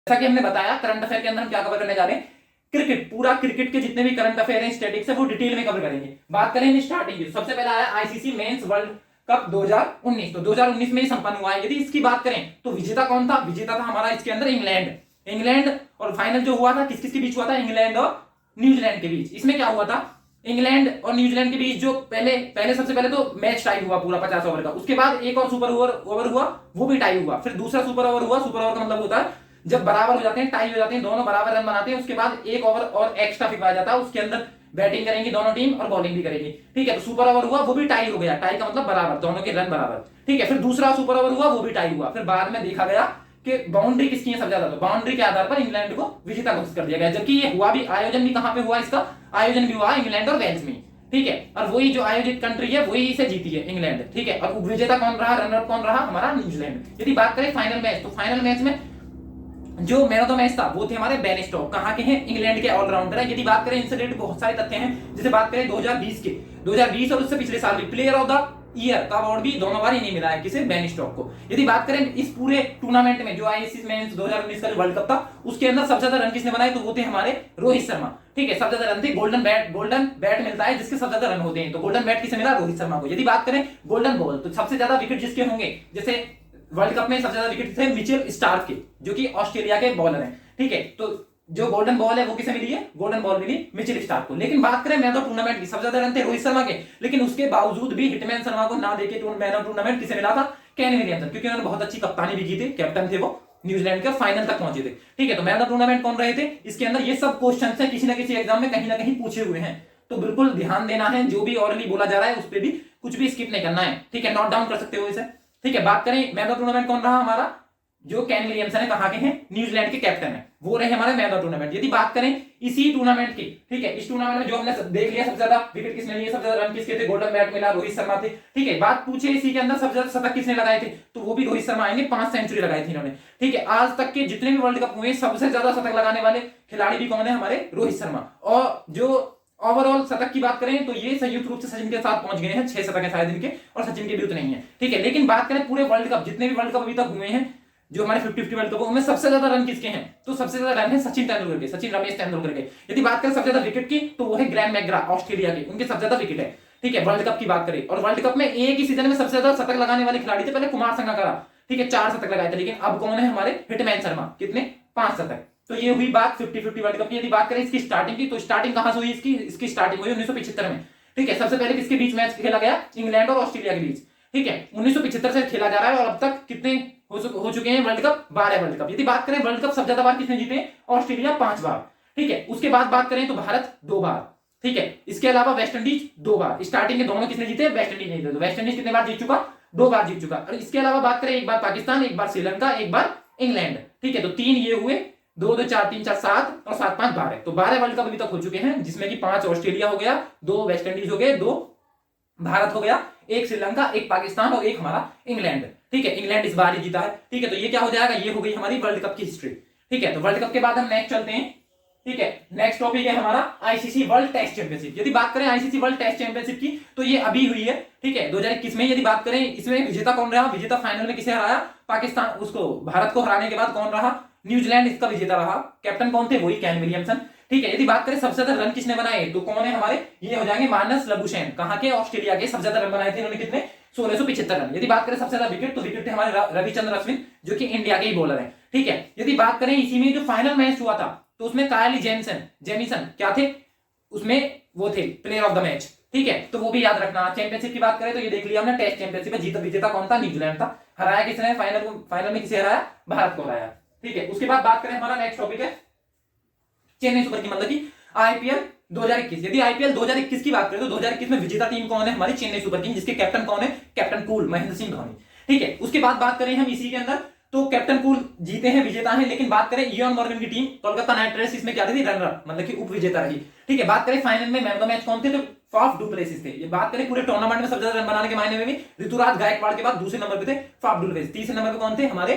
जैसा कि हमने बताया करंट अफेयर के अंदर हम क्या कवर करने जा रहे हैं, क्रिकेट, पूरा क्रिकेट के जितने भी करंट अफेयर हैं, स्टैटिक्स है, वो डिटेल में कवर करेंगे। बात करें स्टार्टिंग की, सबसे पहला आया आईसीसी मेंस वर्ल्ड कप 2019, तो 2019 में ही संपन्न हुआ है। यदि इसकी बात करें तो विजेता कौन था? विजेता था हमारा इसके अंदर इंग्लैंड और फाइनल जो हुआ था किस किस के बीच हुआ था? इंग्लैंड और न्यूजीलैंड के बीच। इसमें क्या हुआ था? इंग्लैंड और न्यूजीलैंड के बीच जो पहले सबसे पहले तो मैच टाई हुआ पूरा 50 ओवर का, उसके बाद एक और सुपर ओवर हुआ, वो भी टाई हुआ, फिर दूसरा सुपर ओवर हुआ। सुपर ओवर का मतलब होता है जब बराबर हो जाते हैं, टाई हो जाते हैं, दोनों बराबर रन बनाते हैं, उसके बाद एक ओवर और एक्स्ट्रा फिरवाया जाता है, उसके अंदर बैटिंग करेंगी दोनों टीम और बॉलिंग भी करेगी। ठीक है, तो सुपर ओवर हुआ, वो भी टाई हो गया, टाई का मतलब बराबर, दोनों के रन बराबर। ठीक है, फिर दूसरा सुपर ओवर हुआ, वो भी टाई हुआ। फिर बाद में देखा गया कि बाउंड्री किसकी है सबसे ज्यादा, तो बाउंड्री के आधार पर इंग्लैंड को विजेता घोषित कर दिया गया। जबकि ये हुआ भी, आयोजन भी कहां पे हुआ इसका? आयोजन भी हुआ इंग्लैंड और वेल्स में। ठीक है, और वही जो आयोजित कंट्री है वही इसे जीती है, इंग्लैंड। ठीक है, और विजेता कौन रहा, रनर कौन रहा? हमारा न्यूजीलैंड। यदि बात करें फाइनल मैच, तो फाइनल मैच में जो मैन ऑफ द मैच था वो थे हमारे बेन स्टोक्स, कहां के हैं? इंग्लैंड के ऑलराउंडर है। यदि बात करें इनसे रिलेटेड बहुत सारे तथ्य हैं, जैसे बात करें 2020 और उससे पिछले साल भी प्लेयर ऑफ द ईयर का अवार्ड भी दोनों बार इन्हें मिला है, किसे? बेन स्टोक्स को। यदि बात करें इस पूरे टूर्नामेंट में जो आईसीसी मेंस 2019 का वर्ल्ड कप था, उसके अंदर सबसे ज्यादा रन किसने बनाए? तो वो थे हमारे रोहित शर्मा। ठीक है, सबसे ज्यादा रन थे, गोल्डन बैट मिलता है जिसके सबसे ज्यादा रन होते हैं, तो गोल्डन बैट किसे मिला? रोहित शर्मा को। यदि बात करें गोल्डन बॉल, तो सबसे ज्यादा विकेट जिसके होंगे, जैसे वर्ल्ड कप में सबसे ज्यादा विकेट थे मिचेल स्टार्क के, जो कि ऑस्ट्रेलिया के बॉलर हैं। ठीक है, तो जो गोल्डन बॉल है वो किसे मिली है? गोल्डन बॉल मिली मिचेल स्टार्क को। लेकिन बात करें मैन ऑफ टूर्नामेंट की, सबसे ज्यादा रन थे रोहित शर्मा के, लेकिन उसके बावजूद भी हिटमैन शर्मा को ना देके मैन ऑफ टूर्नामेंट किसे मिला था? केन विलियमसन, क्योंकि उन्होंने बहुत अच्छी कप्तानी भी की थी, कैप्टन थे वो, न्यूजीलैंड के फाइनल तक पहुंचे थे। ठीक है, तो मैन ऑफ टूर्नामेंट कौन रहे थे? इसके अंदर ये सब क्वेश्चन है, किसी ना किसी एग्जाम में कहीं ना कहीं पूछे हुए हैं, तो बिल्कुल ध्यान देना है, जो भी ऑरली बोला जा रहा है उस पर भी कुछ भी स्किप नहीं करना है। ठीक है, नोट डाउन कर सकते हो इसे। ठीक है, बात करें मैन ऑफ टूर्नामेंट कौन रहा हमारा? जो केन विलियमसन है, कहां के हैं? न्यूजीलैंड के कैप्टन है, वो रहे हमारे मैन ऑफ टूर्नामेंट। यदि बात करें इसी टूर्नामेंट की, ठीक है, इस टूर्नामेंट में जो हमने देख लिया, सबसे ज्यादा विकेट किसने लिए, सबसे ज्यादा रन किसके थे? गोल्डन बैट मिला, रोहित शर्मा थे। ठीक है, बात पूछे इसी के अंदर सबसे ज्यादा शतक किसने लगाए थे, तो वो भी रोहित शर्मा आएंगे, 5 सेंचुरी लगाई थी इन्होंने। ठीक है, आज तक के जितने भी वर्ल्ड कप हुए सबसे ज्यादा शतक लगाने वाले खिलाड़ी भी कौन है? हमारे रोहित शर्मा। और जो ओवरऑल शतक की बात करें तो ये संयुक्त रूप से सचिन के साथ पहुंच गए हैं, 6 शतक है शायद इनके, और सचिन के भी उतने ही है। ठीक है, लेकिन बात करें पूरे वर्ल्ड कप, जितने भी वर्ल्ड कप अभी तक हुए हैं, जो हमारे 50-50 वर्ल्ड कप, उनमें सबसे ज्यादा रन किसके हैं? तो सबसे ज्यादा रन है सचिन तेंदुलकर के, सचिन रमेश तेंदुलकर के। यदि बात करें सबसे ज्यादा विकेट की, तो वो है ग्रैम मैग्रा, ऑस्ट्रेलिया के, उनके सबसे ज्यादा विकेट है। ठीक है, वर्ल्ड कप की बात करें, और वर्ल्ड कप में एक ही सीजन में सबसे ज्यादा शतक लगाने वाले खिलाड़ी थे पहले कुमार संगकारा। ठीक है, 4 शतक लगाए थे, लेकिन अब कौन है? हमारे हिटमैन शर्मा, कितने? 5 शतक। तो ये हुई बात 50-50 वर्ल्ड कप की। यदि बात करें इसकी स्टार्टिंग की, तो स्टार्टिंग कहां से हुई इसकी स्टार्टिंग हुई 1975 में। ठीक है, सबसे पहले किसके बीच मैच खेला गया? इंग्लैंड और ऑस्ट्रेलिया के बीच। ठीक है, 1975 से खेला जा रहा है, और अब तक कितने हो चुके हैं वर्ल्ड कप? 12 world cup. यदि बात करें वर्ल्ड कप सबसे ज्यादा बार किसने जीते? ऑस्ट्रेलिया 5 बार। ठीक है, उसके बाद बात करें तो भारत 2 बार। ठीक है, इसके अलावा वेस्ट इंडीज 2 बार। स्टार्टिंग के दोनों किसने जीते? वेस्ट इंडीज नहीं जीते। वेस्ट इंडीज कितने बार जीत चुका? 2 बार जीत चुका। और इसके अलावा बात करें, एक बार पाकिस्तान, एक बार श्रीलंका, एक बार इंग्लैंड। ठीक है, तो 3 ये हुए, 2 4 3 4 7 और 7 5 12, तो 12 वर्ल्ड कप अभी तक हो चुके हैं, जिसमें कि 5 ऑस्ट्रेलिया हो गया, 2 वेस्ट इंडीज हो गए, 2 भारत हो गया, 1 श्रीलंका, 1 पाकिस्तान और 1 हमारा इंग्लैंड। ठीक है, इंग्लैंड इस बार ही जीता है। ठीक है, तो ये क्या हो जाएगा? ये हो गई हमारी वर्ल्ड कप की हिस्ट्री। ठीक है, तो वर्ल्ड कप के बाद हम नेक्स्ट चलते हैं। ठीक है, नेक्स्ट टॉपिक है हमारा आईसीसी वर्ल्ड टेस्ट चैंपियनशिप। यदि बात करें आईसीसी वर्ल्ड टेस्ट चैंपियनशिप की, तो ये अभी हुई है। ठीक है, 2021 में। यदि बात करें इसमें विजेता कौन रहा? विजेता फाइनल में किसे हराया? पाकिस्तान, उसको भारत को हराने के बाद कौन रहा? न्यूजीलैंड इसका विजेता रहा। कैप्टन कौन थे? वही केन विलियमसन। ठीक है, यदि बात करें सबसे ज्यादा रन किसने बनाए, तो कौन है हमारे? ये हो जाएंगे मानस लबुशेन, कहां के? ऑस्ट्रेलिया के। सबसे ज्यादा रन बनाए थे इन्होंने, कितने? 1675 रन। यदि बात करें सबसे ज्यादा विकेट, तो विकेट थे हमारे रविचंद्र अश्विन, जो कि इंडिया के ही बॉलर हैं। ठीक है, यदि बात करें इसी में जो फाइनल मैच हुआ था, तो उसमें कायली जेमिसन क्या थे? उसमें वो थे प्लेयर ऑफ द मैच। ठीक है, तो वो भी याद रखना। चैंपियनशिप की बात करें तो ये देख लिया हमने, टेस्ट चैंपियनशिप में विजेता कौन था? न्यूजीलैंड था। हराया किसने फाइनल में? किसे हराया? भारत को हराया। ठीक है, उसके बाद बात करें, हमारा नेक्स्ट टॉपिक है चेन्नई सुपर किंग, मतलब कि आईपीएल 2021। यदि आईपीएल 2021 की बात करें तो 2021 में विजेता टीम कौन है? हमारी चेन्नई सुपर किंग, जिसके कैप्टन कौन है? Captain cool, Mahendra Singh Dhoni. ठीक है, उसके बाद बात करें हम इसी के अंदर, तो कैप्टन कूल जीते हैं, विजेता हैं। लेकिन बात करें इयान मॉर्गन की टीम कोलकाता नाइट राइडर्स, इसमें क्या थी? रनर, मतलब कि उप विजेता रही। ठीक है, बात करें फाइनल में मैन ऑफ द मैच कौन थे? तो फाफ डू प्लेसिस थे। ये बात करें पूरे टूर्नामेंट में सबसे ज्यादा रन बनाने के मायने में भी ऋतुराज गायकवाड़ के बाद दूसरे नंबर पे थे फाफ डू प्लेसिस। तीसरे नंबर पे कौन थे? हमारे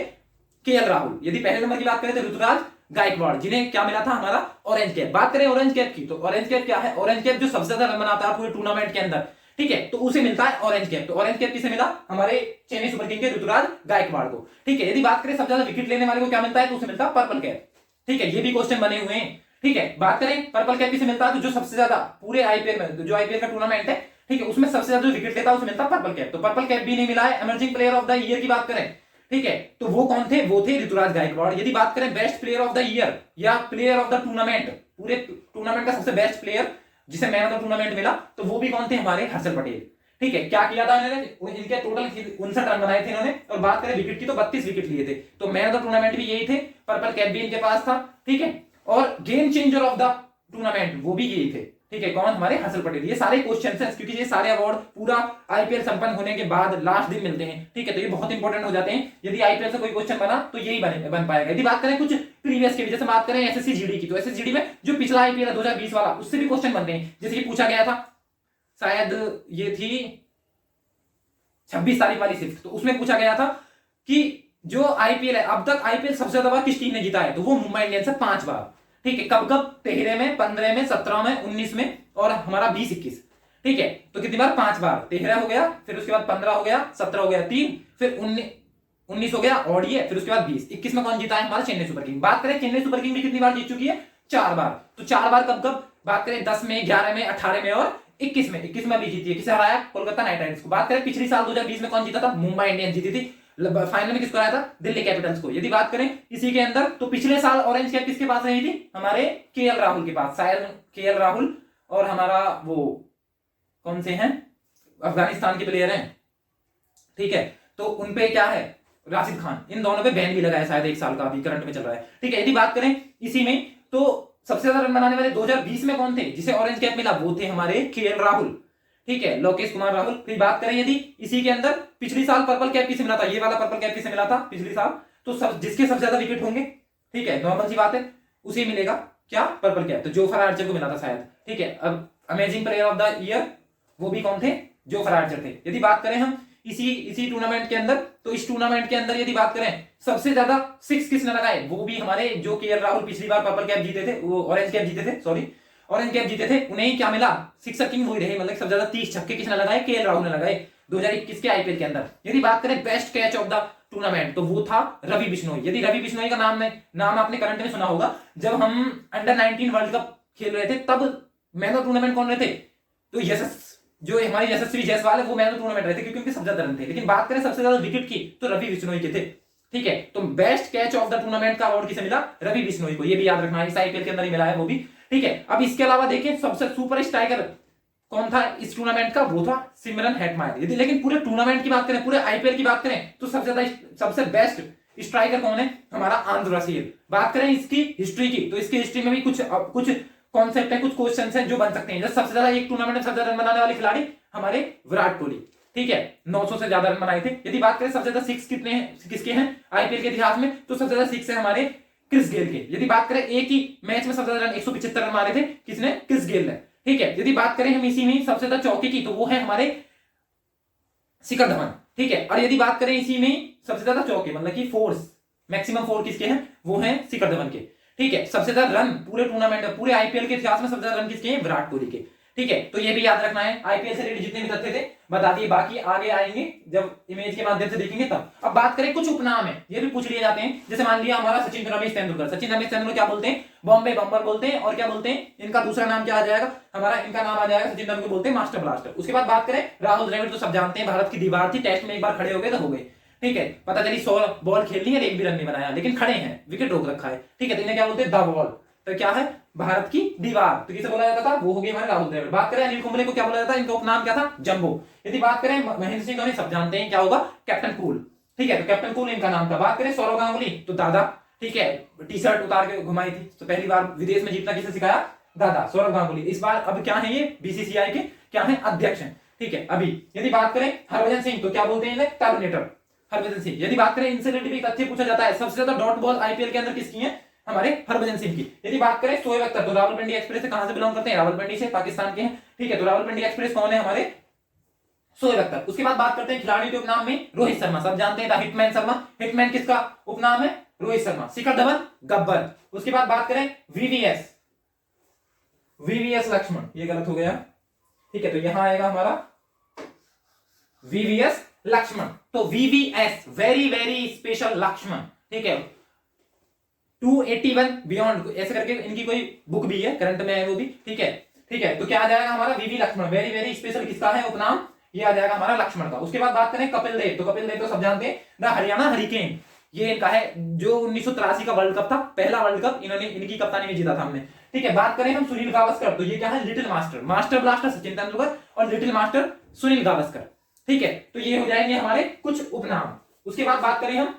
केएल राहुल। यदि पहले नंबर की बात करें तो ऋतुराज गायकवाड़, जिन्हें क्या मिला था? हमारा ऑरेंज कैप। बात करें ऑरेंज कैप की, तो ऑरेंज कैप क्या है? ऑरेंज कैप जो सबसे ज्यादा रन बनाता है पूरे टूर्नामेंट के अंदर। ठीक है, तो उसे मिलता है ऑरेंज कैप। तो ऑरेंज कैप किसे मिला? हमारे चेन्नई सुपर किंग के ऋतुराज गायकवाड़ को। ठीक है, यदि बात करें सबसे ज्यादा विकेट लेने वाले को क्या मिलता है, तो उसे मिलता है पर्पल कैप। ठीक है, ये भी क्वेश्चन बने हुए हैं। ठीक है, बात करें पर्पल कैप किसे मिलता है, तो जो सबसे ज्यादा पूरे आईपीएल में, जो आईपीएल का टूर्नामेंट है, ठीक है, उसमें सबसे ज्यादा जो विकेट लेता है उसे मिलता है पर्पल कैप। तो पर्पल कैप भी नहीं मिला है। Emerging player of the year की बात करें, ठीक है, तो वो कौन थे? वो थे ऋतुराज गायकवाड़। यदि बात करें best player of the year या प्लेयर ऑफ द टूर्नामेंट, पूरे टूर्नामेंट का सबसे बेस्ट प्लेयर जिसे मैन ऑफ द टूर्नामेंट मिला, तो वो भी कौन थे? हमारे हर्षल पटेल। ठीक है, क्या किया था इन्होंने? इनके टोटल 59 रन बनाए थे इन्होंने। और बात करें विकेट की, तो 32 विकेट लिए थे। तो मैन ऑफ द टूर्नामेंट भी यही थे, पर्पल कैप भी इनके पास था। ठीक है, और game changer of the tournament वो भी यही थे। ठीक है, कौन? हमारे हर्षल पटेल। ये सारे क्वेश्चन हैं, क्योंकि ये सारे अवार्ड पूरा आईपीएल संपन्न होने के बाद लास्ट दिन मिलते हैं। ठीक है, तो ये बहुत इंपॉर्टेंट हो जाते हैं। यदि आईपीएल से कोई क्वेश्चन बना तो यही बन पाएगा। यदि बात करें कुछ प्रीवियस के भी, जैसे बात करें एसएससी जीडी की, तो एसएससी जीडी में जो पिछला आईपीएल है 2020 वाला, उससे भी क्वेश्चन बनते हैं। जैसे कि पूछा गया था, शायद ये थी 26 तारीख वाली सिर्फ, तो उसमें पूछा गया था कि जो आईपीएल है, अब तक आईपीएल सबसे ज्यादा बार किस टीम ने जीता है, तो वो मुंबई इंडियंस है 5 बार। ठीक है, कब कब? 13 में, 15 में, 17 में, 19 में और हमारा 20-21। ठीक है, तो कितनी बार? 5 बार। 13 हो गया, फिर उसके बाद 15 हो गया, 17 हो गया 3, फिर 19 हो गया और ये, फिर उसके बाद 20-21 में कौन जीता है? हमारा चेन्नई सुपर किंग। बात करें चेन्नई सुपर किंग भी कितनी बार जीत चुकी है? 4 बार। तो 4 बार कब कब? बात करें 10 में, 11 में, 18 में और 21 में। 21 में भी जीती है। किसे हराया? कोलकाता नाइट राइडर्स को। बात करें पिछली साल 2020 में कौन जीता था? मुंबई इंडियंस जीती थी। फाइनल में किसको आया था? दिल्ली कैपिटल्स को। यदि बात करें इसी के अंदर, तो पिछले साल ऑरेंज कैप किसके पास रही थी? हमारे केएल राहुल के पास। शायद केएल राहुल और हमारा वो कौन से हैं, अफगानिस्तान के प्लेयर हैं। ठीक है, तो उनपे क्या है? राशिद खान। इन दोनों पे बैन भी लगा है शायद 1 साल का, अभी करंट में चल रहा है। ठीक है, यदि बात करें इसी में, तो सबसे ज्यादा रन बनाने वाले 2020 में कौन थे जिसे ऑरेंज कैप मिला? वो थे हमारे केएल राहुल। ठीक है, लोकेश कुमार राहुल। फिर बात करें यदि इसी के अंदर, पिछली साल पर्पल कैप किसे मिला था? ये वाला पर्पल कैप किसे मिला था पिछली साल? तो जिसके सबसे ज्यादा विकेट होंगे, ठीक है, नॉर्मल सी बात है, उसे मिलेगा क्या? Purple cap. तो जोफ्रा आर्चर को मिला था शायद। ठीक है, अब amazing player of the year वो भी कौन थे? जोफ्रा आर्चर थे। यदि बात करें हम इसी टूर्नामेंट के अंदर, तो इस टूर्नामेंट के अंदर यदि बात करें सबसे ज्यादा 6 किसने लगाए? वो भी हमारे जो केएल राहुल पिछली बार पर्पल कैप जीते थे, वो ऑरेंज कैप जीते थे, सॉरी ऑरेंज कैप जीते थे, उन्हें ही क्या मिला? सिक्सर किंग वही रहे। मतलब सबसे ज्यादा 30 छक्के किसने लगाए? केएल राहुल ने लगाए 2021 के आईपीएल के अंदर। यदि बात करें best catch of the tournament, तो वो था रवि बिश्नोई। यदि रवि बिश्नोई का नाम आपने करंट में सुना होगा, जब हम अंडर 19 वर्ल्ड कप खेल रहे थे तब मैन ऑफ टूर्नामेंट कौन रहे थे? तो जो हमारी यशस्वी जायसवाल है वो मैन ऑफ टूर्नामेंट रहे थे, क्योंकि उनके सबसे ज्यादा रन थे। लेकिन बात करें सबसे ज्यादा विकेट की, तो रवि बिश्नोई के थे। ठीक है, तो best catch of the tournament का अवार्ड किसे मिला? रवि बिश्नोई को। ये भी याद रखना है, इस आईपीएल के अंदर ही मिला है वो भी। ठीक है, अब इसके अलावा देखिए सबसे सुपर स्ट्राइकर कौन था इस टूर्नामेंट का? वो था सिमरन हेटमायर। यदि लेकिन पूरे टूर्नामेंट की बात करें, पूरे आईपीएल की बात करें, तो सबसे बेस्ट स्ट्राइकर कौन है? हमारा आंध्र रसीद। बात करें इसकी हिस्ट्री की, तो इसकी हिस्ट्री में भी कुछ कॉन्सेप्ट है, कुछ क्वेश्चन है जो बन सकते हैं। जैसे सबसे ज्यादा एक टूर्नामेंट में सबसे ज्यादा रन बनाने वाले खिलाड़ी हमारे विराट कोहली। ठीक है, 900 से ज्यादा रन बनाए थे। यदि बात करें सबसे ज्यादा 6 किसके हैं आईपीएल के इतिहास में, तो सबसे ज्यादा 6 है हमारे क्रिस गेल के। यदि बात करें एक ही मैच में सबसे ज्यादा रन 175 रन मारे थे, किसने? क्रिस गेल ने। ठीक है, यदि बात करें हम इसी में सबसे ज्यादा चौके की, तो वो है हमारे शिखर धवन। ठीक है, और यदि बात करें इसी में सबसे ज्यादा चौके, मतलब कि फोर्स मैक्सिमम 4 किसके हैं? वो हैं शिखर धवन के। ठीक है, सबसे ज्यादा रन पूरे टूर्नामेंट में, पूरे आईपीएल के इतिहास में सबसे ज्यादा रन किसके हैं? विराट कोहली के। ठीक है, तो ये भी याद रखना है। आईपीएल से रिलेटेड जितने भी तथ्य थे बता दिए, बाकी आगे आएंगे जब इमेज के माध्यम से देखेंगे तब। अब बात करें कुछ उपनाम है, ये भी पूछ लिए जाते हैं। जैसे मान लिया हमारा सचिन रमेश तेंदुलकर। सचिन रमेश तेंदुलकर क्या बोलते हैं? बॉम्बे बम्बर बोलते हैं। और क्या बोलते हैं? इनका दूसरा नाम क्या आ जाएगा? हमारा इनका नाम आ जाएगा, सचिन तेंदुलकर बोलते हैं मास्टर ब्लास्टर। उसके बाद बात करें राहुल द्रविड़, तो सब जानते हैं भारत की दीवार थी, टेस्ट में एक बार खड़े हो गए तो हो गए। ठीक है, पता चली 100 बॉल खेलनी है, एक भी रन नहीं बनाया, लेकिन खड़े हैं, विकेट रोक रखा है। ठीक है, तो इन्हें क्या बोलते हैं? The wall. तो क्या है? भारत की दीवार। तो किसे बोला जाता था? वो हो गए हमारे राहुल द्रविड़। बात करें अनिल कुंबले को क्या बोला जाता है? इनका उपनाम क्या था? जंबो। यदि बात करें महेंद्र सिंह धोनी, सब जानते हैं क्या होगा? Captain cool. ठीक है, तो कैप्टन कूल इनका नाम था। बात करें सौरव गांगुली, तो दादा। ठीक है, टी शर्ट उतार के घुमाई थी, तो पहली बार विदेश में जीतना किसे सिखाया? दादा, सौरव गांगुली। इस बार अब क्या है? ये बीसीसीआई के क्या है? अध्यक्ष हैं। ठीक है, अभी यदि बात करें हरभजन सिंह, तो क्या बोलते हैं इन्हें? टर्मिनेटर, हरभजन सिंह। यदि बात करें इनसे रिलेटेड एक तथ्य पूछा जाता है, सबसे ज्यादा डॉट बॉल आईपीएल के अंदर किसकी है? हमारे हरभजन सिंह की। यदि बात करें शोएब अख्तर, तो रावलपिंडी एक्सप्रेस से कहां से बिलोंग करते हैं? रावलपिंडी से, पाकिस्तान के हैं। ठीक है, तो रावलपिंडी एक्सप्रेस कौन है? हमारे शोएब अख्तर। उसके बाद बात करते हैं खिलाड़ी के उपनाम में, रोहित शर्मा, सब जानते हैं हिटमैन शर्मा। हिटमैन किसका उपनाम है? रोहित शर्मा। शिखर धवन गब्बर। उसके बाद बात करें वीवीएस लक्ष्मण, ये गलत हो गया। ठीक है, तो यहां आएगा हमारा वीवीएस लक्ष्मण। तो VVS very very special Laxman, ठीक है। 281 बियॉन्ड ऐसे करके इनकी कोई बुक भी है, करंट में है वो भी, ठीक है। ठीक है, तो क्या आ जाएगा हमारा वीवी लक्ष्मण, वेरी वेरी स्पेशल किसका है उपनाम, ये आ जाएगा हमारा लक्ष्मण का। उसके बाद बात करें कपिल देव, तो कपिल देव तो सब जानते हैं, द हरियाणा हरिकेन, ये इनका है, जो 1983 का वर्ल्ड कप था, पहला वर्ल्ड कप इन्होंने, इनकी कप्तानी में जीता था हमने, ठीक है। बात करें हम सुनील गावस्कर, तो ये क्या है, little master, master blaster Sachin Tendulkar और लिटिल मास्टर सुनील गावस्कर, ठीक है। तो ये हो जाएंगे हमारे कुछ उपनाम। उसके बाद बात करें हम,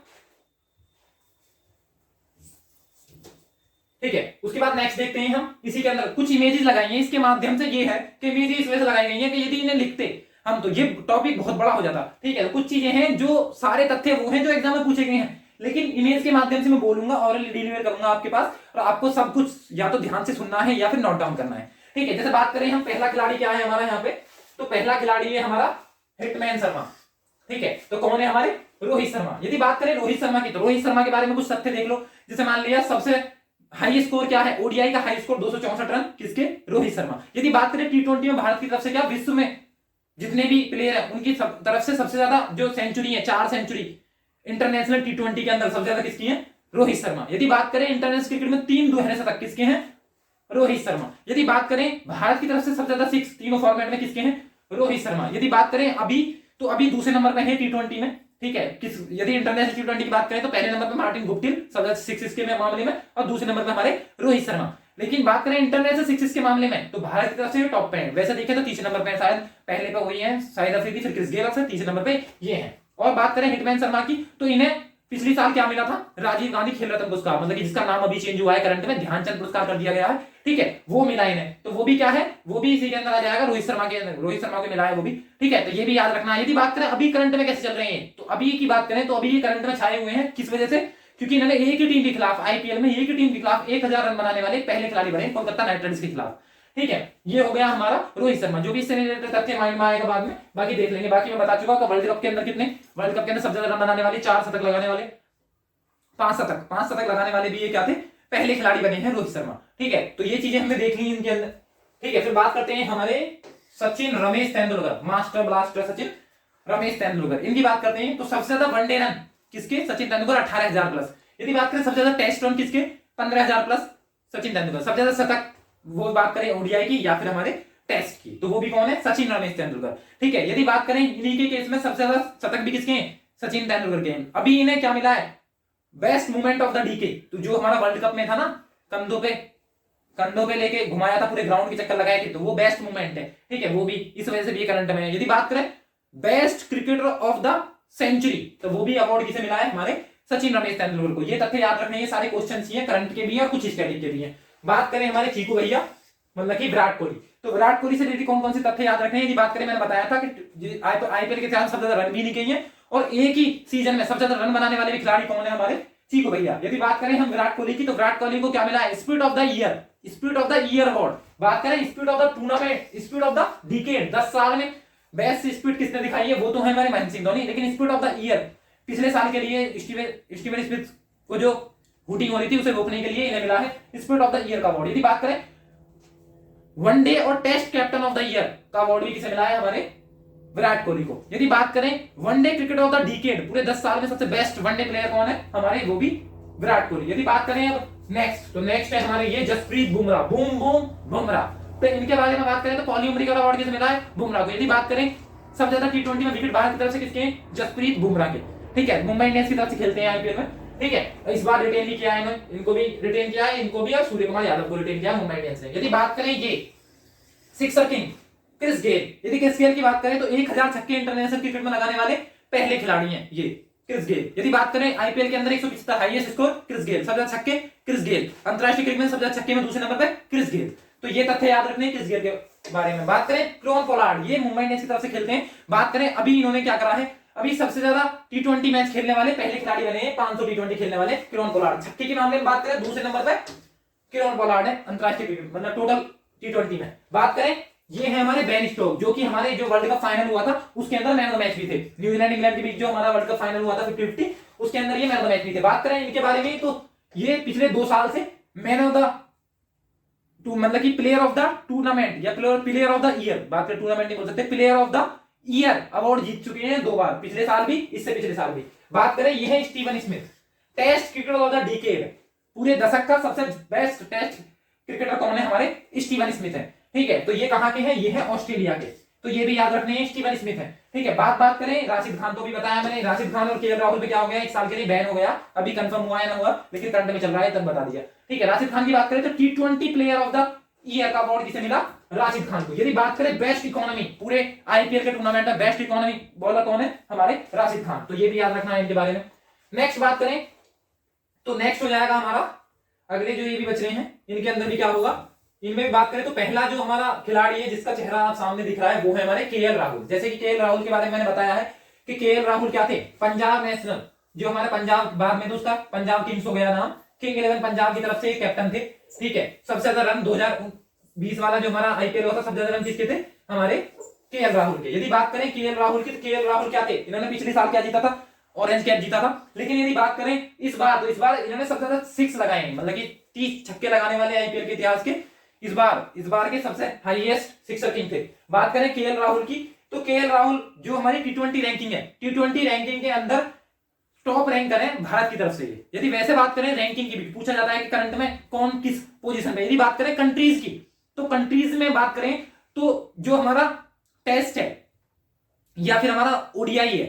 ठीक है, उसके बाद नेक्स्ट देखते हैं हम, इसी के अंदर कुछ इमेजेस लगाई हैं, इसके माध्यम से ये है कि इमेजेस इस वजह से लगाई गई हैं कि यदि इन्हें लिखते हम तो ये टॉपिक बहुत बड़ा हो जाता, ठीक है। कुछ चीजें हैं जो सारे तथ्य वो हैं जो एग्जाम में पूछे गए हैं, लेकिन इमेज के माध्यम से मैं बोलूंगा और डिलीवर करूंगा आपके पास, और आपको सब कुछ या तो ध्यान से सुनना है या फिर नोट डाउन करना है, ठीक है। जैसे बात करें हम, पहला खिलाड़ी क्या है हमारा यहाँ पे, तो पहला खिलाड़ी है हमारा हिटमैन शर्मा, ठीक है। तो कौन है हमारे, रोहित शर्मा। यदि बात करें रोहित शर्मा की, तो रोहित शर्मा के बारे में कुछ तथ्य देख लो। जैसे मान लिया सबसे हाई स्कोर क्या है, ओडीआई का हाई स्कोर 264 रन, किसके, रोहित शर्मा। यदि बात करें टी20 में भारत की तरफ से क्या, विश्व में जितने भी प्लेयर है उनकी तरफ से सबसे ज्यादा जो सेंचुरी है, 4 सेंचुरी इंटरनेशनल टी20 के अंदर सबसे ज्यादा किसकी है, रोहित शर्मा। यदि बात करें इंटरनेशनल क्रिकेट में 3 दोहरे शतक किसके हैं, रोहित शर्मा। यदि बात करें भारत की तरफ से सबसे ज्यादा 6 तीनों फॉर्मेट में किसके हैं, रोहित शर्मा। यदि बात करें अभी, तो अभी दूसरे नंबर पे है टी20 में, ठीक है। किस, यदि इंटरनेशनल टी20 की बात करें तो पहले नंबर पे मार्टिन गुप्टिल सबसे ज्यादा 6 के मामले में, और दूसरे नंबर पे हमारे रोहित शर्मा। लेकिन बात करें इंटरनेशनल 6 के मामले में, तो भारत की तरफ से टॉप पे है। वैसे देखें तो तीसरे नंबर पे शायद, पहले पे वही है शाहिद अफरीदी, फिर क्रिस गेल, और तीसरे नंबर पे ये है। और बात करें हिटमैन शर्मा की, तो इन्हें पिछली साल क्या मिला था, राजीव गांधी खेल रत्न पुरस्कार, मतलब कि जिसका नाम अभी चेंज हुआ है करंट में, ध्यानचंद पुरस्कार कर दिया गया है, ठीक है, वो मिला इन्हें। तो वो भी क्या है, वो भी इसी के अंदर आ जाएगा, रोहित शर्मा के अंदर, रोहित शर्मा को मिला है वो भी, ठीक है। तो ये भी याद रखना है। यदि बात करें अभी करंट में कैसे चल रहे हैं, तो अभी की बात करें तो अभी ये करंट में छाए हुए हैं, किस वजह से, क्योंकि इन्होंने एक ही टीम के खिलाफ, आईपीएल में एक ही टीम के खिलाफ 1000 रन बनाने वाले पहले खिलाड़ी बने, कोलकाता नाइट राइडर्स के खिलाफ, ठीक है। ये हो गया हमारा रोहित शर्मा, जो भी इससे रिलेटेड तथ्य माइंड में आएगा बाद में बाकी देख लेंगे। बाकी मैं बता चुका कि वर्ल्ड कप के अंदर कितने, वर्ल्ड कप के अंदर सबसे ज्यादा रन बनाने वाले, 4 शतक लगाने वाले, 5 शतक लगाने वाले भी ये क्या थे, पहले खिलाड़ी बने हैं, रोहित शर्मा, ठीक है। तो ये चीजें हमने देख ली इनके अंदर, ठीक है। फिर बात करते हैं हमारे सचिन रमेश तेंदुलकर, मास्टर ब्लास्टर सचिन रमेश तेंदुलकर, इनकी बात करते हैं। तो सबसे ज्यादा वनडे रन किसके, सचिन तेंदुलकर 18,000 प्लस। यदि बात करें सबसे ज्यादा टेस्ट रन किसके, 15,000 प्लस सचिन तेंदुलकर। सबसे ज्यादा शतक, वो बात करें ओडीआई की या फिर हमारे टेस्ट की, तो वो भी कौन है, सचिन रमेश तेंदुलकर, ठीक है। यदि बात करें इन्हीं के केस में सबसे ज्यादा शतक भी किसके हैं, सचिन तेंदुलकर के। अभी इन्हें क्या मिला है, best movement of the decade, तो जो हमारा वर्ल्ड कप में था ना, कंधों पे लेके घुमाया था, पूरे ग्राउंड के चक्कर लगाए थे, तो वो बेस्ट मूवमेंट है, ठीक है। वो भी इस वजह से भी करंट में है। यदि बात करें best cricketer of the century, तो वो भी अवार्ड किसे मिला है, हमारे सचिन रमेश तेंदुलकर को। ये तथ्य याद रखने, ये सारे क्वेश्चन ही हैं, करंट के भी हैं और कुछ स्टैटिक के भी हैं। बात करें हमारे चीकू भैया, मतलब कि विराट कोहली, तो विराट कोहली से रिलेटेड कौन कौन से तथ्य याद रखने हैं, यदि बात करें, मैंने बताया था कि आईपीएल के सबसे ज्यादा रन भी नहीं किए हैं, और एक ही सीजन में सबसे ज्यादा रन बनाने वाले भी खिलाड़ी कौन है, हमारे चीकू भैया। यदि बात करें हम विराट कोहली की, तो विराट कोहली को क्या मिला है, spirit of the year, spirit of the year award. बात करें spirit of the tournament, spirit of the decade, 10 साल में बेस्ट स्पिरिट किसने दिखाई है, वो तो है हमारे महेंद्र सिंह धोनी, लेकिन स्पिरिट ऑफ द ईयर पिछले साल के लिए स्टीवन स्मिथ को जो हुटिंग हो रही थी उसे रोकने के लिए इन्हें मिला है स्पिरिट ऑफ द ईयर का अवार्ड। यदि बात करें वनडे और test captain of the year का अवार्ड भी किसे मिला है, हमारे विराट कोहली को। यदि बात करें one day cricket of the decade, पूरे 10 साल में सबसे बेस्ट वनडे प्लेयर कौन है, हमारे वो भी विराट कोहली। यदि बात करें अब नेक्स्ट, तो नेक्स्ट है हमारे ये जसप्रीत बुमराह, बूम बूम बुमराह, तो इनके बारे में बात करें तो पॉली उमरी का अवार्ड किसे मिला है, बुमराह को। यदि बात करें सबसे ज्यादा टी20 में विकेट भारत की तरफ से किसके हैं, जसप्रीत बुमराह के, ठीक है। मुंबई इंडियंस की तरफ से खेलते हैं आईपीएल में, ठीक है। इस बार रिटेन भी किया है इन्होंने, इनको भी रिटेन किया है, इनको भी, और सूर्य कुमार यादव को रिटेन किया मुंबई इंडियंस ने। यदि बात करें ये सिक्सर किंग क्रिस गेल, यदि क्रिस गेल की बात करें तो 1000 छक्के इंटरनेशनल क्रिकेट में लगाने वाले पहले खिलाड़ी हैं ये क्रिस गेल। यदि बात करें आईपीएल के अंदर 175 हाईएस्ट स्कोर क्रिस गेल, सबसे ज्यादा छक्के क्रिस गेल, अंतरराष्ट्रीय क्रिकेट में सबसे ज्यादा छक्के में दूसरे नंबर पे क्रिस गेल। तो ये तथ्य याद रखने क्रिस गेल के बारे में। बात करें क्रोन पोलार्ड, ये मुंबई इंडियंस की तरफ से खेलते हैं। बात करें अभी इन्होंने क्या करा है, अभी सबसे ज्यादा टी20 मैच खेलने वाले पहले खिलाड़ी बने हैं, 500 टी20 खेलने वाले क्रोन पोलार्ड। छक्के के मामले में बात करें दूसरे नंबर पे क्रोन पोलार्ड है अंतरराष्ट्रीय क्रिकेट, मतलब टोटल टी20 में। बात करें ये है हमारे बेन स्टोक्स, जो कि हमारे जो वर्ल्ड कप फाइनल हुआ था उसके अंदर मैन ऑफ द मैच भी थे, न्यूजीलैंड इंग्लैंड के बीच जो हमारा वर्ल्ड कप फाइनल हुआ था 50-50, उसके अंदर ये मैन ऑफ द मैच भी थे। बात करें इनके बारे में, तो ये पिछले 2 साल से मैन ऑफ द मतलब कि प्लेयर ऑफ द टूर्नामेंट या प्लेयर ऑफ द ईयर, बात करें टूर्नामेंट नहीं बोल सकते, player of the year award जीत चुके हैं 2 बार, पिछले साल भी, इससे पिछले साल भी। बात करें ये है Steven Smith, test cricketer of the decade, पूरे दशक का सबसे बेस्ट टेस्ट क्रिकेटर कौन है, हमारे स्टीवन स्मिथ है। ठीक है, तो ये कहां के हैं, ये है ऑस्ट्रेलिया के, तो ये भी याद रखने हैं, स्टीवन स्मिथ है। ठीक है, बात करें राशिद खान, तो भी बताया मैंने, राशिद खान और केएल राहुल पे क्या हो गया, 1 साल के लिए बैन हो गया, अभी कंफर्म हुआ है ना हुआ, लेकिन करंट में चल रहा है, तब बता दिया। ठीक है, राशिद खान की बात करें तो T20 player of the year का अवार्ड किसे मिला, राशिद खान को। यदि बात करें बेस्ट इकोनॉमी, पूरे आईपीएल के टूर्नामेंट में बेस्ट इकोनॉमी बॉलर कौन है, हमारे राशिद खान, तो ये भी याद रखना है इनके बारे में। नेक्स्ट बात करें तो नेक्स्ट हो जाएगा हमारा अगले जो ये भी बच रहे हैं, इनके अंदर भी क्या होगा, इनमें भी बात करें तो पहला जो हमारा खिलाड़ी है जिसका चेहरा आप सामने दिख रहा है वो है हमारे केएल राहुल। जैसे कि केएल राहुल के बारे में मैंने बताया है कि केएल राहुल क्या थे, पंजाब नेशनल, जो हमारे पंजाब, बाद में तो उसका पंजाब किंग्स हो गया नाम, किंग 11 पंजाब की तरफ से कैप्टन थे। ठीक है, सबसे ज्यादा रन 2020 वाला जो हमारा आईपीएल हुआ था, सबसे ज्यादा रन किसके थे, हमारे केएल राहुल के। यदि बात करें केएल राहुल की, तो केएल राहुल क्या थे, इन्होंने पिछले साल क्या जीता था, ऑरेंज कैप जीता था। लेकिन यदि बात करें इस बार, तो इस बार इन्होंने सबसे ज्यादा 6 लगाए हैं, मतलब कि 30 छक्के लगाने वाले आईपीएल के इतिहास के इस बार के सबसे हाईएस्ट सिक्सर किंग थे। बात करें केएल राहुल की, तो केएल राहुल जो हमारी T20 रैंकिंग है, T20 रैंकिंग के अंदर टॉप रैंक करें भारत की तरफ से। यदि वैसे बात करें रैंकिंग की भी, पूछा जाता है कि करंट में कौन किस पोजीशन पे। यदि बात करें कंट्रीज की, तो कंट्रीज में बात करें तो जो हमारा टेस्ट है या फिर हमारा ओडीआई है,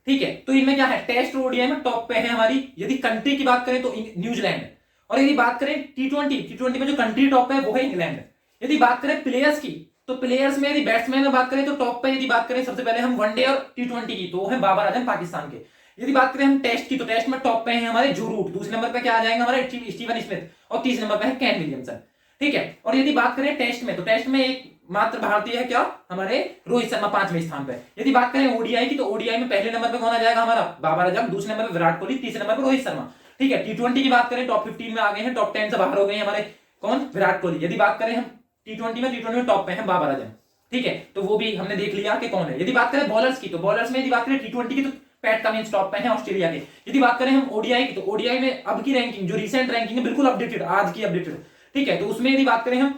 ठीक है, तो इनमें क्या है, टेस्ट और ओडीआई में टॉप पे है हमारी। यदि कंट्री की बात करें तो न्यूजीलैंड, और यदि बात करें T20 में जो कंट्री टॉप है वो है इंग्लैंड। यदि बात करें प्लेयर्स की, तो प्लेयर्स में यदि बैट्समैन में बात करें तो टॉप पे, यदि बात करें सबसे पहले हम वनडे और T20 की, तो वो है बाबर आजम पाकिस्तान के। यदि बात करें हम टेस्ट की, तो टेस्ट में टॉप पे है हमारे जो रूट, दूसरे नंबर पे क्या आ जाएंगे हमारे स्टीवन स्मिथ, और तीसरे नंबर पे है केन विलियमसन। ठीक है, और यदि बात करें टेस्ट में, तो टेस्ट में एक मात्र भारतीय है क्या, हमारे रोहित शर्मा 5वें स्थान पे। यदि बात करें ओडीआई की, तो ओडीआई में पहले नंबर पे कौन आ जाएगा हमारा बाबर आजम, दूसरे नंबर पे विराट कोहली, तीसरे नंबर पे रोहित शर्मा। ठीक है, T20 की बात करें टॉप 15 में आ गए हैं, टॉप 10 से बाहर हो गए हमारे कौन, विराट कोहली। यदि बात करें हम T20 में टॉप पे हैं बाबर आजम। ठीक है, तो वो भी हमने देख लिया कि कौन है। यदि बात करें बॉलर्स की, तो बॉलर्स में यदि बात करें T20 की, तो पैट कमिंस टॉप पे हैं ऑस्ट्रेलिया के। यदि बात करें हम ओडीआई की, तो ओडीआई में अब की रैंकिंग, जो रिसेंट रैंकिंग है, बिल्कुल अपडेटेड, आज की अपडेटेड। ठीक है, तो उसमें यदि बात करें हम,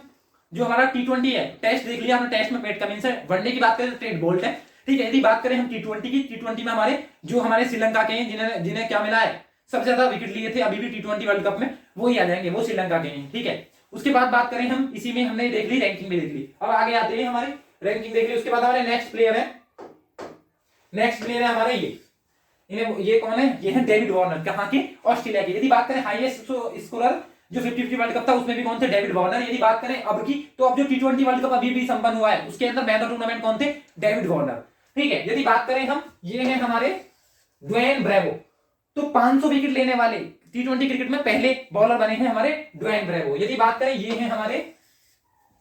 जो हमारा T20 है, टेस्ट देख लिया हमने, टेस्ट में पैट कमिंस है, वनडे की बात करें तो ट्रेंट बोल्ट है। ठीक है, यदि बात करें हम T20 की, T20 में हमारे जो हमारे श्रीलंका के हैं, जिन्हें क्या मिला है, सबसे ज्यादा विकेट लिए थे अभी भी T20 वर्ल्ड कप में, वो ही आ जाएंगे, वो श्रीलंका के हैं। ठीक है, उसके बाद बात करें हम, इसी में हमने देख ली रैंकिंग में देख ली, अब आगे आते हैं हमारे रैंकिंग देख ली। उसके बाद हमारे नेक्स्ट प्लेयर है हमारे ये कौन है, ये है डेविड वार्नर, कहां के, ऑस्ट्रेलिया के। यदि बात करें हाईएस्ट स्कोरर जो 50-50 वर्ल्ड कप था, उसमें भी कौन थे, डेविड वार्नर। यदि बात करें अब की, तो अब जो T20 वर्ल्ड कप अभी भी संपन्न हुआ है, उसके अंदर मैन ऑफ टूर्नामेंट कौन थे, डेविड वार्नर। ठीक है, यदि बात करें हम, ये है हमारे ड्वेन ब्रेवो, तो 500 विकेट लेने वाले T20 क्रिकेट में पहले बॉलर बने हैं हमारे ड्वेन ब्रेवो। यदि बात करें, ये है हमारे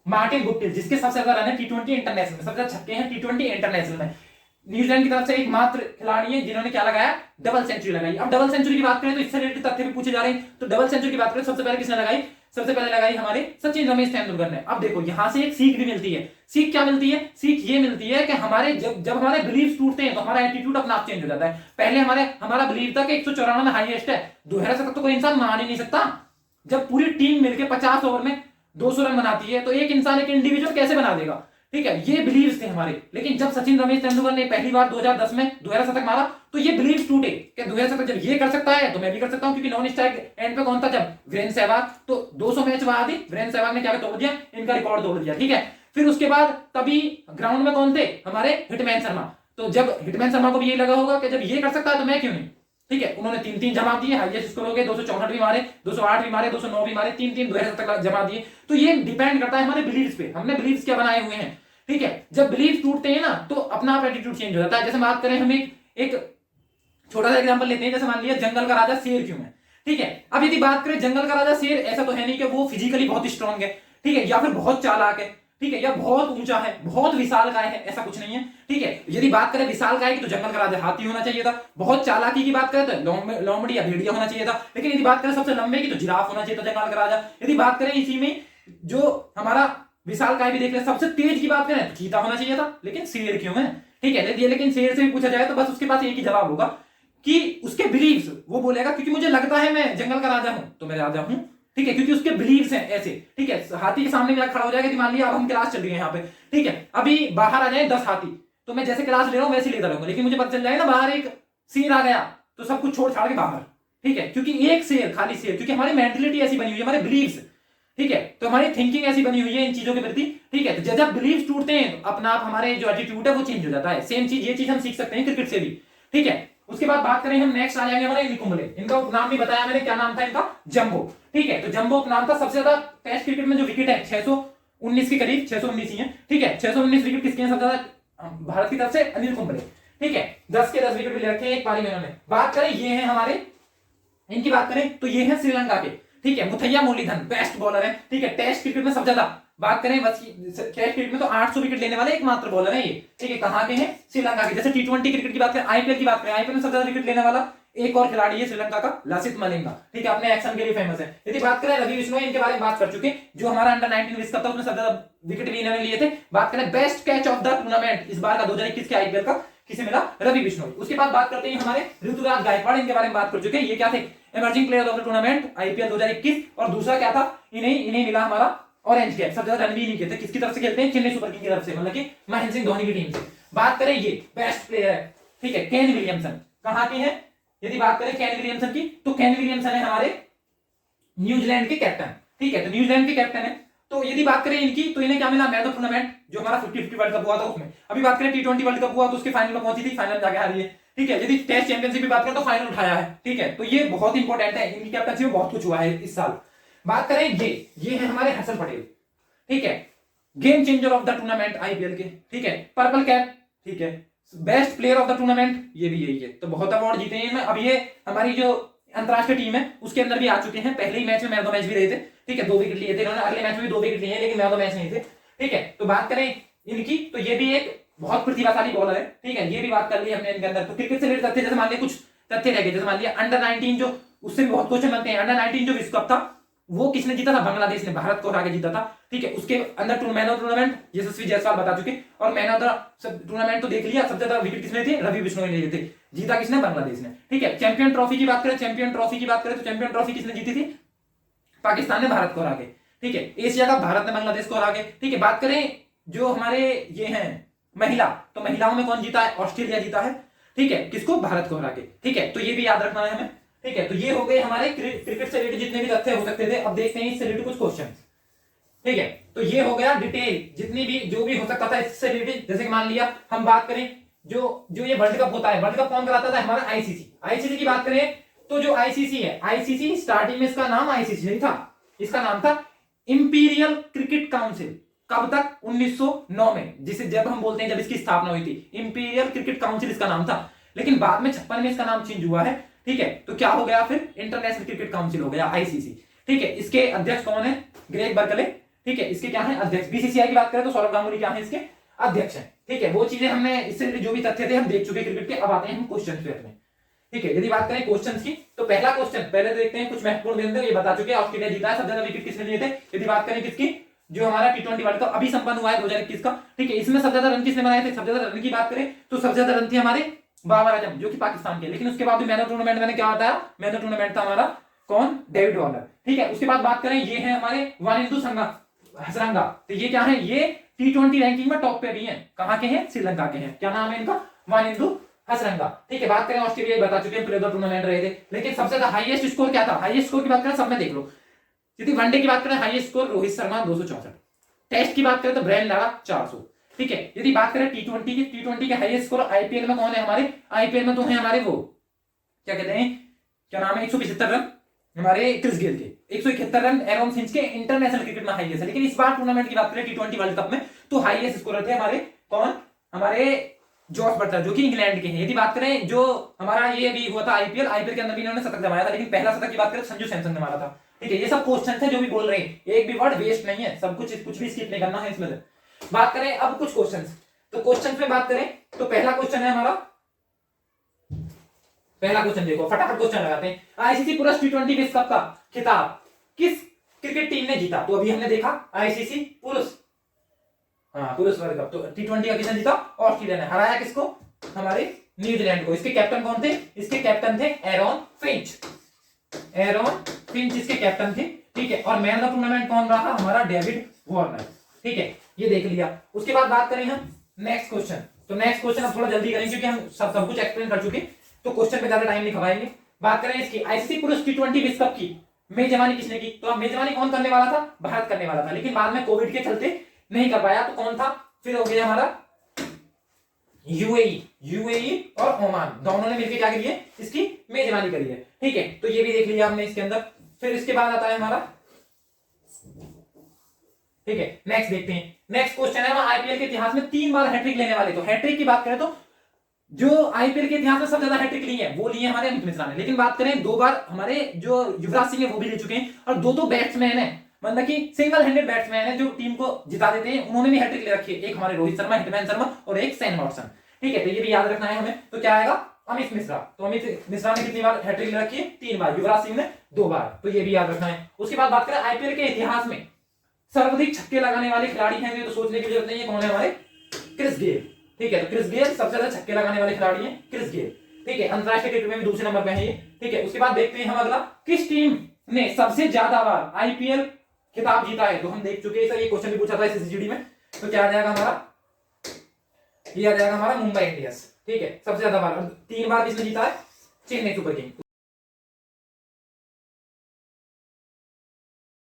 मार्टिन गुप्टिल, जिसके सबसे ज्यादा रन है T20 इंटरनेशनल में, सबसे ज्यादा छक्के हैं T20 इंटरनेशनल में। न्यूजीलैंड की तरफ से एकमात्र खिलाड़ी है जिन्होंने क्या लगाया, डबल सेंचुरी लगाई। अब डबल सेंचुरी की बात करें तो इससे रिलेटेड तथ्य भी पूछे जा रहे हैं, तो डबल सेंचुरी की बात करें सबसे पहले किसने लगाई, सबसे पहले लगाई हमारे सचिन रमेश तेंदुलकर ने। अब देखो यहां से एक सीख भी मिलती है, सीख क्या मिलती है, सीख ये मिलती है कि हमारे जब हमारे बिलीव्स टूटते हैं तो हमारा एटीट्यूड अपना आप चेंज हो जाता है। पहले हमारा बिलीव था कि 194 हाईएस्ट है, 2000 तक तो कोई इंसान मान ही नहीं सकता। जब पूरी टीम मिलकर 50 ओवर में 200 रन बनाती है, तो एक इंसान एक इंडिविजुअल कैसे बना देगा। ठीक है, ये बिलीव्स थे हमारे। लेकिन जब सचिन रमेश तेंदुलकर ने पहली बार 2010 में 2000 शतक मारा, तो ये बिलीव्स टूटे कि 2000 शतक जब ये कर सकता है तो मैं भी कर सकता हूं। क्योंकि नॉन स्ट्राइक एंड पे कौन था, जब वीरेंद्र सहवाग, तो 200 मैच बाद ही वीरेंद्र सहवाग ने क्या तोड़ दिया, इनका रिकॉर्ड तोड़ दिया। ठीक है, फिर उसके बाद तभी ग्राउंड में कौन थे, हमारे हिटमैन शर्मा। तो जब हिटमैन शर्मा को भी ये लगा होगा कि जब ये कर सकता है तो मैं क्यों नहीं। ठीक है, उन्होंने 3-3 जमा दिए, हाईएस्ट स्कोर हो गए, 264 भी मारे, 208 भी मारे, 209 भी मारे, 3-3 2000 तक जमा दिए। तो ये डिपेंड करता है हमारे बिलीव्स पे, हमने बिलीव्स क्या बनाए हुए हैं। ठीक है, जब बिलीव्स टूटते हैं ना, तो अपना आप एटीट्यूड चेंज हो जाता है। जैसे बात करें, हम एक छोटा सा एग्जांपल लेते हैं, जैसे मान लिया जंगल का राजा शेर क्यों है। ठीक है, अब यदि बात करें जंगल का राजा शेर, ऐसा तो है नहीं कि वो फिजिकली बहुत स्ट्रांग है, ठीक है, या फिर बहुत चालाक है, ठीक है, या बहुत ऊंचा है, बहुत विशालकाय है, ऐसा कुछ नहीं है। ठीक है, यदि बात करें विशालकाय की, तो जंगल का राजा हाथी होना चाहिए था। बहुत चालाकी की बात करें तो लोमड़ी या भेड़िया होना चाहिए था। लेकिन यदि बात करें सबसे लंबे की, तो जिराफ होना चाहिए था जंगल का राजा। यदि बात करें इसी में जो हमारा विशालकाय भी देख रहे, सबसे तेज की बात करें तो चीता होना चाहिए था। लेकिन शेर क्यों है। ठीक है, लेकिन शेर से भी पूछा जाए तो बस उसके पास एक ही जवाब होगा कि उसके बिलीव्स, वो बोलेगा क्योंकि मुझे लगता है मैं जंगल का राजा हूं तो मैं राजा हूं। ठीक है, क्योंकि उसके बिलीव्स हैं ऐसे। ठीक है, हाथी के सामने में खड़ा हो जाएगा, मान लिया अब हम क्लास चल रही है यहाँ पे, ठीक है, अभी बाहर आ जाए 10 हाथी, तो मैं जैसे क्लास ले रहा हूँ वैसे लेता रहूंगा, लेकिन मुझे पता चल जाएगा ना बाहर एक शेर आ गया तो सब कुछ छोड़ छाड़ के बाहर, ठीक है, क्योंकि एक शेर, खाली शेर, क्योंकि हमारी मेंटलिटी ऐसी बनी हुई है, हमारे बिलीव्स, ठीक है, तो हमारी थिंकिंग ऐसी बनी हुई है इन चीजों के प्रति, ठीक है, तो जब बिलीव्स टूटते हैं तो अपना आप हमारे जो एटीट्यूड है वो चेंज हो जाता है। सेम चीज, ये चीज हम सीख सकते हैं क्रिकेट से भी, ठीक है। उसके बाद बात करें हम, नेक्स्ट आ जाएंगे हमारे इनिल कुंबले। इनका नाम भी बताया मैंने, क्या नाम था इनका, जंबो, ठीक है। तो जंबो नाम था, सबसे ज्यादा टेस्ट क्रिकेट में जो विकेट है 619 के करीब, 619 ही है, ठीक है, 619 विकेट किसके हैं सबसे ज्यादा, भारत की तरफ से अनिल कुंबले, ठीक है, 10 के 10 विकेट भी ले रखे हैं एक पारी में इन्होंने। बात करें ये है हमारे, इनकी बात करें तो ये है श्रीलंका के, ठीक है, मुथैया मुरलीधरन बेस्ट बॉलर है, ठीक है, टेस्ट क्रिकेट में सबसे ज्यादा, बात करें बस टेस्ट क्रिकेट में तो 800 विकेट लेने वाले एकमात्र बॉलर है ये, ठीक है, कहां के हैं, श्रीलंका के। जैसे टी20 क्रिकेट की बात करें, आईपीएल की बात करें, आईपीएल में सबसे ज्यादा विकेट लेने वाला एक और खिलाड़ी है श्रीलंका का, लसिथ मलिंगा, ठीक है, अपने एक्शन के लिए फेमस है। यदि बात करें रवि बिश्नोई, इनके बारे में बात कर चुके, जो हमारा अंडर 19 विश्व कप था उसमें सबसे ज्यादा विकेट भी इन्होंने लिए थे। बात करें best catch of the tournament इस बार का 2021 के आईपीएल का किसे मिला, रवि बिश्नोई। उसके बाद बात करते हैं हमारे ऋतुराज गायकवाड़, इनके बारे में बात कर चुके हैं, ये क्या थे, emerging player of the tournament IPL 2021, और दूसरा क्या था, इन्हें मिला हमारा ऑरेंज कैप, सबसे ज्यादा रन भी नहीं खेलते, किसकी तरफ से खेलते हैं, चेन्नई सुपर किंग की तरफ से, मतलब कि महेंद्र सिंह धोनी की टीम से। बात करें ये बेस्ट प्लेयर है, ठीक है, केन विलियमसन, कहां के हैं, यदि बात करें केन विलियमसन की, तो केन विलियमसन है हमारे न्यूजीलैंड के कैप्टन, ठीक है, तो न्यूजीलैंड के कैप्टन है। तो यदि बात करें इनकी, तो इन्हें क्या मिला, मैन ऑफ टूर्नामेंट, जो हमारा 50-50 वर्ल्ड कप हुआ था उसमें। अभी बात करें टी20 वर्ल्ड कप हुआ तो उसके फाइनल में पहुंची थी, फाइनल जाके हारी है, ठीक है। यदि टेस्ट चैंपियनशिप की बात करें तो फाइनल उठाया है, ठीक है, तो ये बहुत इंपॉर्टेंट है, इनकी कैप्टनसी में बहुत कुछ हुआ है इस साल। बात करें ये है हमारे हर्षल पटेल, ठीक है, game changer of the tournament IPL के, ठीक है, पर्पल कैप, ठीक है, best player of the tournament, ये भी यही है, तो बहुत अवार्ड जीते हैं। अब ये हमारी जो अंतरराष्ट्रीय टीम है उसके अंदर भी आ चुके हैं, पहले ही मैच में मैन ऑफ द मैच भी रहे थे, ठीक है, 2 विकेट लिए थे इन्होंने, अगले मैच में भी 2 विकेट लिए, लेकिन मैन ऑफ द मैच नहीं थे, ठीक है। तो बात करें इनकी, तो ये भी एक बहुत प्रतिभाशाली बॉलर है, ठीक है, ये भी बात कर ली हमने इनके अंदर। तो क्रिकेट से रिलेटेड तथ्य, जैसे मान लिया कुछ तथ्य रह गए, जैसे मान लिया अंडर 19 जो, उससे भी बहुत क्वेश्चन बनते हैं, अंडर 19 जो विश्व कप था वो किसने जीता था, बांग्लादेश ने भारत को हरा के जीता था, ठीक है। उसके अंदर मैन ऑफ टूर्नामेंट यशस्वी जायसवाल बता चुके, और मैन ऑफ द टूर्नामेंट तो देख लिया, सबसे ज्यादा विकेट किसने थे, रवि बिश्नोई ने लिए थे, जीता किसने, बांग्लादेश ने, ठीक है। चैंपियन ट्रॉफी की बात करें, चैंपियन ट्रॉफी की बात करें तो चैंपियन ट्रॉफी किसने जीती थी, पाकिस्तान ने भारत को हरा के, ठीक है। एशिया का भारत ने बांग्लादेश को हरा के, ठीक है। बात करें जो हमारे ये हैं महिला, तो महिलाओं में कौन जीता है, ऑस्ट्रेलिया जीता है, ठीक है, किसको, भारत को हरा के, ठीक है। तो ये भी याद रखना है हमें, ठीक है। तो ये हो गए हमारे क्रिकेट से रिलेटेड जितने भी तथ्य हो सकते थे। अब देखते हैं इससे रिलेटेड कुछ क्वेश्चन, ठीक है। तो ये हो गया डिटेल, जितनी भी जो भी हो सकता था इससे रिलेटेड। जैसे कि मान लिया हम बात करें जो ये वर्ल्ड कप होता है, वर्ल्ड कप कौन कराता था, हमारा आईसीसी। आईसीसी की बात करें तो जो आईसीसी है, आईसीसी स्टार्टिंग में इसका नाम आईसीसी नहीं था, इसका नाम था इंपीरियल क्रिकेट काउंसिल। कब तक, 1909 में, जिसे जब हम बोलते हैं जब इसकी स्थापना हुई थी, इंपीरियल क्रिकेट काउंसिल इसका नाम था। लेकिन बाद में 56 में इसका नाम चेंज हुआ है, ठीक है। तो क्या हो गया फिर, इंटरनेशनल क्रिकेट काउंसिल हो गया, आईसीसी, ठीक है। इसके अध्यक्ष कौन है, ग्रेग बर्कले, ठीक है, इसके क्या है अध्यक्ष। बीसीसीआई की बात करें तो सौरव गांगुली क्या है इसके अध्यक्ष हैं, ठीक है। वो चीजें हमने इससे जो भी तथ्य थे हम देख चुके क्रिकेट के। अब आते हैं हम क्वेश्चन पे अपने, ठीक है। यदि बात करें क्वेश्चंस की, तो पहला क्वेश्चन पहले तो देखते हैं, कुछ महत्वपूर्ण बिंदु ये बता चुके हैं, ऑस्ट्रेलिया जीता है, सबसे ज्यादा विकेट किसने लिए थे। यदि बात करें किसकी, जो हमारा टी20 वर्ल्ड कप अभी संपन्न हुआ है 2021 का, ठीक है, इसमें सबसे ज्यादा रन किसने बनाए थे। सबसे ज्यादा रन की बात करें तो सबसे ज्यादा रन थे हमारे बाबर आजम, जो कि पाकिस्तान के। लेकिन उसके बाद भी मैन ऑफ टूर्नामेंट मैंने क्या बताया, मैन ऑफ टूर्नामेंट था हमारा कौन, डेविड वार्नर, ठीक है। उसके बाद बात करें ये है हमारे वानिंदु हसरंगा, तो ये क्या है, ये टी20 रैंकिंग में टॉप पे भी हैं, कहां के हैं, श्रीलंका के हैं। क्या नाम है इनका, वानिंदु हसरंगा, ठीक है। बात करें ऑस्ट्रेलिया बता चुके हैं, प्लेयर ऑफ टूर्नामेंट रहे थे। लेकिन सबसे ज्यादा हाईएस्ट स्कोर क्या था, हाईएस्ट स्कोर की बात करें सब में देख लो। यदि वनडे की बात करें highest score Rohit Sharma 264, test की बात करें तो ब्रेन लारा 400, ठीक है। यदि बात करें टी20 की, टी20 के हाईएस्ट स्कोर आईपीएल में कौन है हमारे, आईपीएल में तो है हमारे वो क्या कहते हैं, क्या नाम है, 175 रन हमारे क्रिस गेल के, 171 रन एरोन फिंच के इंटरनेशनल क्रिकेट में हाईएस्ट है। लेकिन इस बार टूर्नामेंट की बात करें टी20 वर्ल्ड कप में, तो हाईएस्ट स्कोरर थे हमारे कौन, हमारे जॉस बटलर, जो कि इंग्लैंड के हैं। यदि बात करें जो हमारा ये भी हुआ था आईपीएल के अंदर भी इन्होंने शतक जमाया था, लेकिन पहला शतक की बात करें तो संजू सैमसन ने मारा था, ठीक है। ये सब क्वेश्चन है जो भी बोल रहे हैं, एक भी वर्ड वेस्ट नहीं है, सब कुछ भी स्किप नहीं करना है इसमें। बात करें अब कुछ क्वेश्चंस, तो क्वेश्चंस में बात करें तो पहला क्वेश्चन है हमारा, पहला क्वेश्चन देखो, फटाफट क्वेश्चन लगाते हैं। आईसीसी पुरुष टी20 विश्व कप का खिताब किस क्रिकेट टीम ने जीता। तो अभी हमने देखा आईसीसी पुरुष, पुरुष वर्ल्ड कप, तो टी20 का किसने जीता, ऑस्ट्रेलिया ने। हराया किसको, हमारे न्यूजीलैंड को। इसके कैप्टन कौन थे, इसके कैप्टन थे एरोन फिंच, एरोन फिंच इसके कैप्टन थे, ठीक है। और मैन ऑफ टूर्नामेंट कौन रहा, हमारा डेविड वार्नर, ठीक है। ये देख लिया। उसके बाद बात करें हम नेक्स्ट क्वेश्चन, तो नेक्स्ट क्वेश्चन अब थोड़ा जल्दी करेंगे क्योंकि हम सब कुछ एक्सप्लेन कर चुके, तो क्वेश्चन पे ज्यादा टाइम नहीं खपाएंगे। बात करें इसकी आईसीसी पुरुष टी20 विश्व कप की मेजबानी किसने की? तो अब मेजबानी कौन करने वाला था? भारत करने वाला था, लेकिन बाद में कोविड के चलते नहीं कर पाया। तो कौन था? फिर हो गया हमारा यूएई और ओमान, दोनों ने मिलकर क्या करी है? इसकी मेजबानी करी है। ठीक है, तो ये भी देख लिया हमने इसके अंदर। फिर इसके बाद आता है हमारा, ठीक है, नेक्स्ट देखते हैं। नेक्स्ट क्वेश्चन है आईपीएल के इतिहास में 3 बार हैट्रिक लेने वाले। तो हैट्रिक की बात करें तो जो आईपीएल के इतिहास में सबसे ज्यादा हैट्रिक ली है वो ली है हमारे अमित मिश्रा ने, लेकिन बात करें 2 बार हमारे जो युवराज सिंह है वो भी ले चुके हैं, और 2 बैट्समैन है, मतलब कि सिंगल हैंडेड बैट्समैन है जो टीम को जिता देते हैं, उन्होंने भी हैट्रिक ले रखी है। एक हमारे रोहित शर्मा, हिटमैन शर्मा, और एक सेन वॉटसन। ठीक है, तो ये भी याद रखना है हमें। तो क्या आएगा? अमित मिश्रा। तो अमित मिश्रा ने कितनी बार हैट्रिक ले रखी है? 3 बार। युवराज सिंह ने 2 बार। तो ये भी याद रखना है। उसके बाद बात करें आईपीएल के इतिहास में सर्वाधिक छक्के लगाने वाले खिलाड़ी हैं, तो सोचने की जरूरत नहीं है कौन है? हमारे क्रिस गेल। ठीक है, तो क्रिस गेल सबसे ज्यादा छक्के लगाने वाले खिलाड़ी हैं, क्रिस गेल। ठीक है, अंतरराष्ट्रीय क्रिकेट में भी दूसरे नंबर पे है ये। ठीक है, उसके बाद देखते हैं हम अगला, किस टीम ने सबसे ज्यादा बार आईपीएल खिताब जीता है? तो हम देख चुके हैं, ये क्वेश्चन भी पूछा था एसएससीजीडी में। तो क्या आ जाएगा हमारा? ये आ जाएगा हमारा मुंबई इंडियंस। ठीक है, सबसे ज्यादा बार। 3 बार किसने जीता है? Chennai super king.